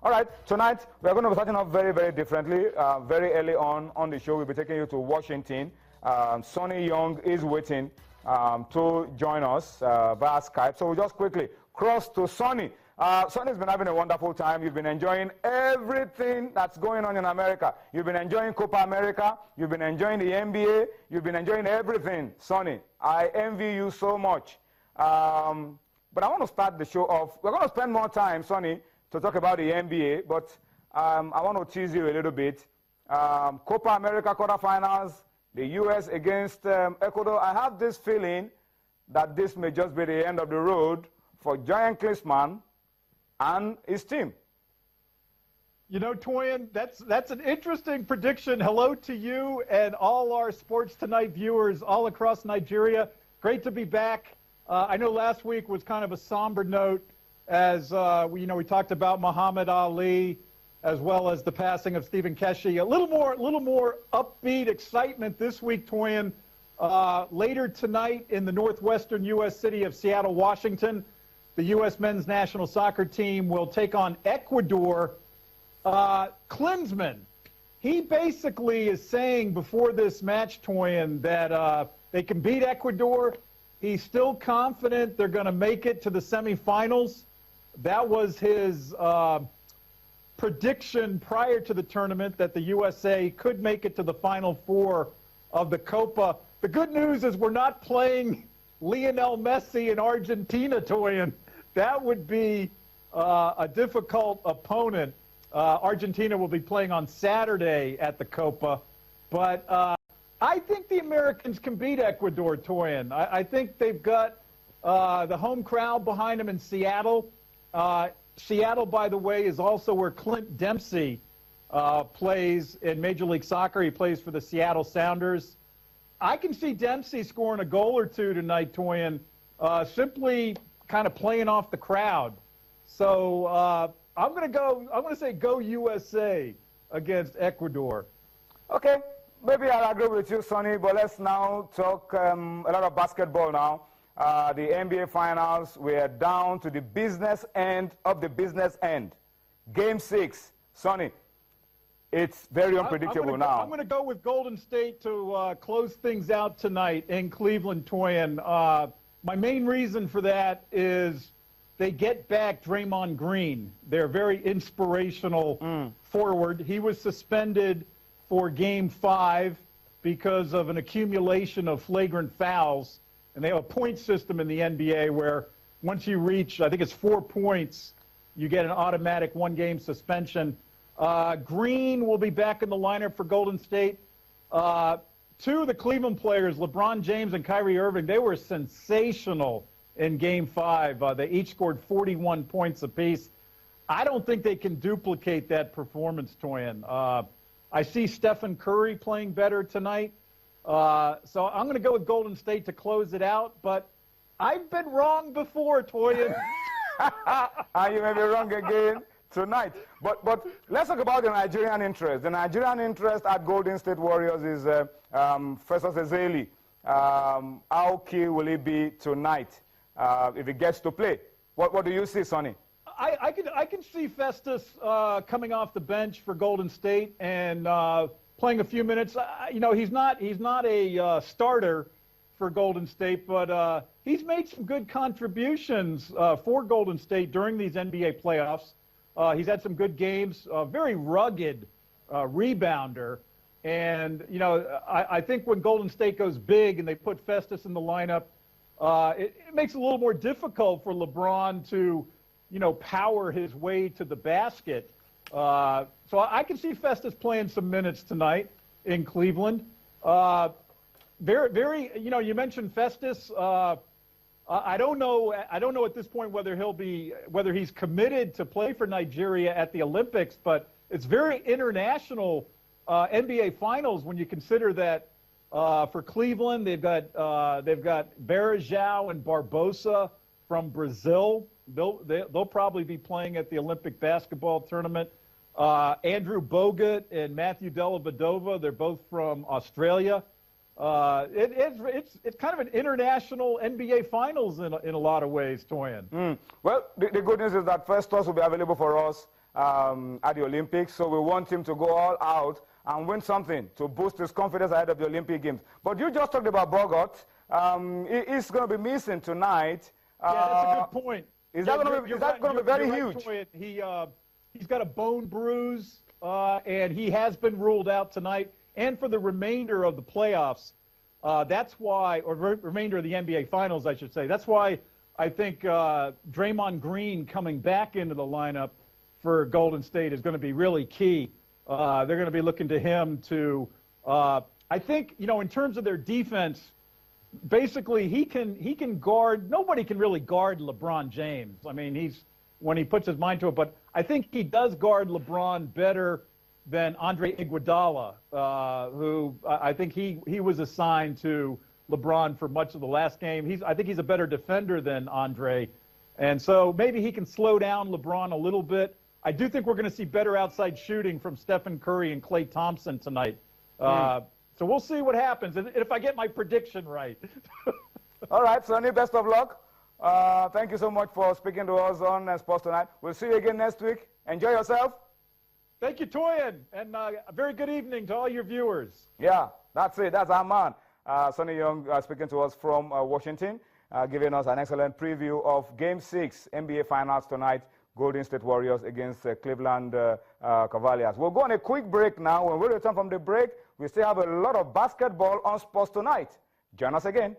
All right, tonight we're going to be starting off very, very differently. Very early on the show, we'll be taking you to Washington. Sonny Young is waiting to join us via Skype. So we'll just quickly cross to Sonny. Sonny's been having a wonderful time. You've been enjoying everything that's going on in America. You've been enjoying Copa America. You've been enjoying the NBA. You've been enjoying everything. Sonny, I envy you so much. But I want to start the show off. We're going to spend more time, Sonny, to talk about the NBA, but I want to tease you a little bit. Copa America quarterfinals, the U.S. against Ecuador. I have this feeling that this may just be the end of the road for Giant Klinsmann and his team. You know, Toyin, that's an interesting prediction. Hello to you and all our Sports Tonight viewers all across Nigeria. Great to be back. I know last week was kind of a somber note as we talked about Muhammad Ali as well as the passing of Stephen Keshi. A little more upbeat excitement this week, Toyin. Later tonight in the northwestern U.S. city of Seattle, Washington, the U.S. men's national soccer team will take on Ecuador. Klinsmann, he basically is saying before this match, Toyin, that they can beat Ecuador. He's still confident they're going to make it to the semifinals. That was his prediction prior to the tournament, that the USA could make it to the Final Four of the Copa. The good news is we're not playing Lionel Messi in Argentina, Toyin. That would be a difficult opponent. Argentina will be playing on Saturday at the Copa. But I think the Americans can beat Ecuador, Toyin. I think they've got the home crowd behind them in Seattle. Seattle, by the way, is also where Clint Dempsey plays in Major League Soccer. He plays for the Seattle Sounders. I can see Dempsey scoring a goal or two tonight, Toyin, simply kind of playing off the crowd. So I'm going to say go USA against Ecuador. Okay, maybe I'll agree with you, Sonny, but let's now talk a lot of basketball now. The NBA Finals, we're down to the business end of the business end. Game 6, Sonny, it's very unpredictable now. I'm going to go with Golden State to close things out tonight in Cleveland, Toyin. My main reason for that is they get back Draymond Green. They're very inspirational forward. He was suspended for Game 5 because of an accumulation of flagrant fouls. And they have a point system in the NBA where once you reach, I think it's 4 points, you get an automatic one-game suspension. Green will be back in the lineup for Golden State. Two of the Cleveland players, LeBron James and Kyrie Irving, they were sensational in Game 5. They each scored 41 points apiece. I don't think they can duplicate that performance, Toyin. I see Stephen Curry playing better tonight. So I'm going to go with Golden State to close it out, but I've been wrong before, Toyin. And you may be wrong again tonight. But let's talk about the Nigerian interest. The Nigerian interest at Golden State Warriors is Festus Ezeli. How key will he be tonight if he gets to play? What do you see, Sonny? I can see Festus coming off the bench for Golden State and playing a few minutes. He's not a starter for Golden State, but he's made some good contributions for Golden State during these NBA playoffs. He's had some good games, very rugged rebounder. And, I think when Golden State goes big and they put Festus in the lineup, it makes it a little more difficult for LeBron to, power his way to the basket. So I can see Festus playing some minutes tonight in Cleveland. Very, you mentioned Festus. I don't know at this point whether he's committed to play for Nigeria at the Olympics, but it's very international NBA Finals when you consider that for Cleveland they've got Varejão and Barbosa from Brazil. They'll probably be playing at the Olympic basketball tournament. Andrew Bogut and Matthew Dellavedova, they're both from Australia. It's kind of an international NBA Finals in a lot of ways, Toyin. Well, the good news is that Festus will be available for us at the Olympics, so we want him to go all out and win something to boost his confidence ahead of the Olympic Games. But you just talked about Bogut. He's going to be missing tonight. Yeah, that's a good point. Is that going to be very huge? He's got a bone bruise, and he has been ruled out tonight and for the remainder of the playoffs. That's why, or remainder of the NBA Finals, I should say. That's why I think Draymond Green coming back into the lineup for Golden State is going to be really key. They're going to be looking to him to, I think, in terms of their defense, basically he can guard. Nobody can really guard LeBron James. I mean, when he puts his mind to it, but I think he does guard LeBron better than Andre Iguodala, who I think he was assigned to LeBron for much of the last game. I think he's a better defender than Andre, and so maybe he can slow down LeBron a little bit. I do think we're going to see better outside shooting from Stephen Curry and Klay Thompson tonight. So we'll see what happens, if I get my prediction right. All right, Sonny, best of luck. Thank you so much for speaking to us on Sports Tonight. We'll see you again next week. Enjoy yourself. Thank you, Toyin, and a very good evening to all your viewers. Yeah, that's it. That's our man. Sonny Young speaking to us from Washington, giving us an excellent preview of Game 6 NBA Finals tonight. Golden State Warriors against Cleveland Cavaliers. We'll go on a quick break now. When we return from the break, we still have a lot of basketball on Sports Tonight. Join us again.